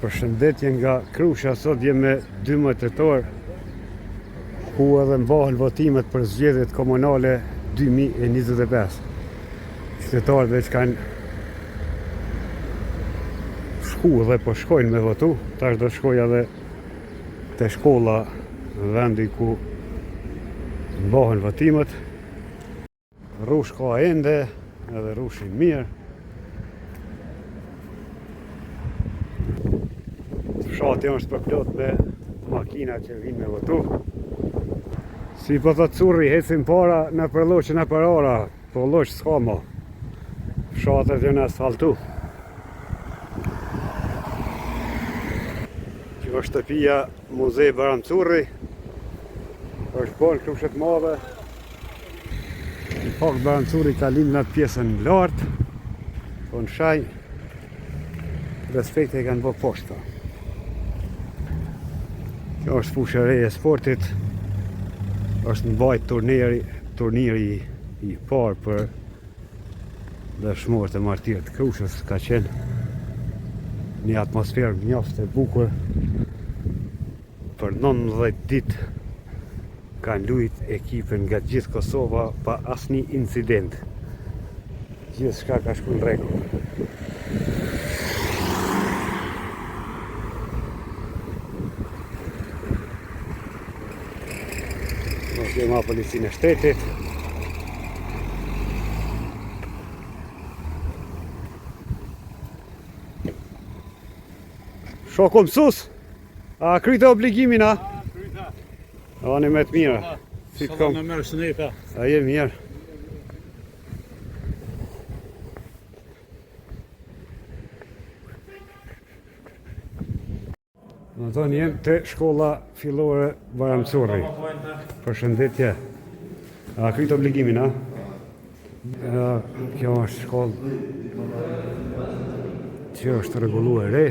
Përshëndetje nga Krusha, sot jem me 12 tetor, ku edhe mbahen votimet për zgjedhjet komunale 2025. Qytetarëve që kanë shku dhe po shkojnë me votu, tash do shkoj edhe te shkolla në vendi ku mbahen votimet. Rrush ka ende, edhe rrushi mirë. Fshati është përplot me makina që vinë me votu. Si po thot curri, hecim para në përloqën e përora, po loq s'ka mo. Fshatet janë asfaltu. Që është shtëpia Muzej Baram Curri, është bon Krushet madhe. Pak Baram Curri ka lind në atë pjesën lartë, po në shaj, respekte i kanë bë poshta. Kjo është fushë e re e sportit, është mbajt turniri i parë për dëshmorët e martirët të Krushës. Ka qenë një atmosferë mjaft e bukur. Për 19 ditë kanë lujt ekipën nga gjithë Kosova pa asnjë incident. Gjithçka ka shkuar në rregull. Kema policinë e shtetit. Shoku mësus, a kryte obligimin, a? Kryte. Ani me të mira. Si Sa kom? në mërë shëneta. A je mirë. Në tonë jem të shkolla fillore Baram Curri. Përshëndetje. A kryt obligimin, a? Kjo është shkollë që është rregullu e re.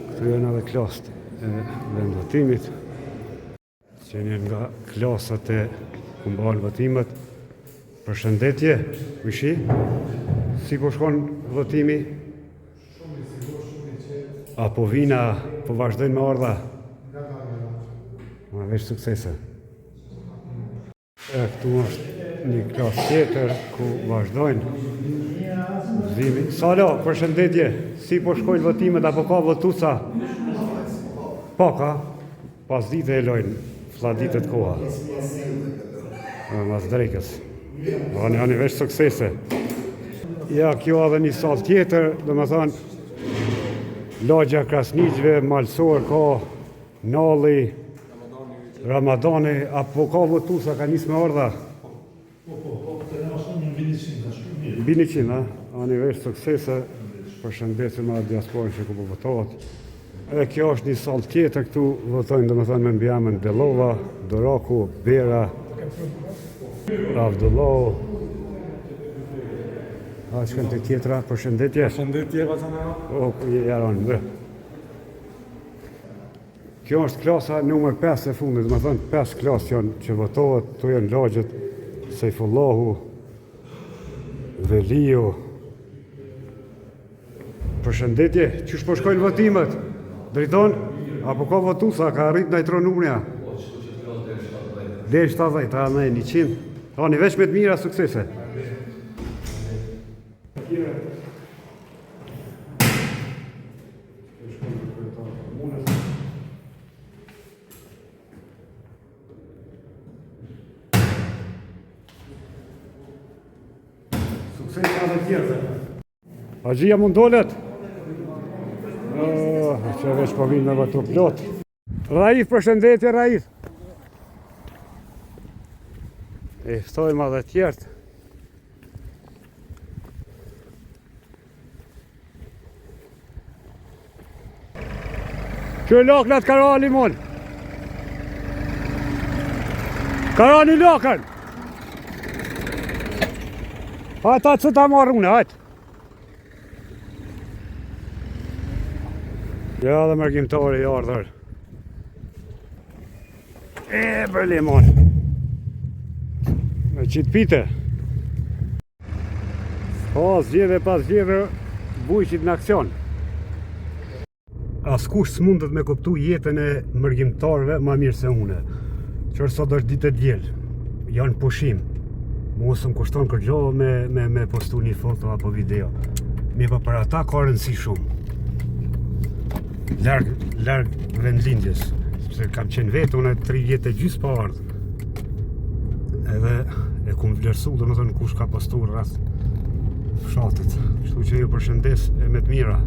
Këtu janë edhe klasët e vendotimit, që janë nga klasat e ku mbahen votimet. Përshëndetje, kushi? Si po shkon votimi? A po vina, po vazhdojnë me ardha? Ma veç suksese. Këtu është një klasë tjetër ku vazhdojnë. Salo, përshëndetje, si po shkojnë votimet, apo ka votusa? Po ka, pas dite e lojnë, flladitet koha. Mas drejkës. Ani veç suksese. Ja, kjo edhe një sallë tjetër, do me thonë, lagja Krasniqve, Malsor ka, Nalli, Ramadani, apo ka votusa, ka njës me ardha? Po, të në ashtë një bini 100, Bini 100, a? Ani veç suksese, përshëndesim me diasporën që ku po votohet. Edhe kjo është një sallë tjetër, këtu votojnë, do me thonë, me mbjamën Belova, Doraku, Bera, Avdullahu. A që kënë të tjetra, përshëndetje. Përshëndetje, vazana. O, jaron, bre. Kjo është klasa numër 5 e fundit, do me thënë 5 klasë janë që votohet, tu janë lagjet Sejfullahu, Veliu. Përshëndetje, qysh po shkojnë votimet? Drejton? Apo ka votusa, ka arrit në i tro numërja? Deri 70, a me 100. Ani veç me të mira, suksese. Suksese ka dhe tjerë. A gjia mund dolet? Që veç po vinë me vëtu plot. Raif, përshëndetje, Raif. E ftojmë edhe tjertë. Kjo laknat karani mon. Karani lakën. Ata që ta marrune, hajtë. Ja dhe mërgjimtari i ardhër. Bërli mon. qitë pite. Po, zgjedhe pas zgjedhe, bujqit në aksion. Askush s'mundet me kuptu jetën e mërgjimtarëve ma mirë se une. Qërë sot është ditë e djelë, janë pushim. Mos më kushton kërgjo me postu një foto apo video. Mi pa për ata ka rëndësi shumë. Larg vendlindjes. Sepse kam qenë vetë, unë 3 vjetë e gjysë pa ardhë. Edhe e kum vlerësu, do më thënë kush ka postu rreth fshatit. Kështu që ju përshëndes e me të mira.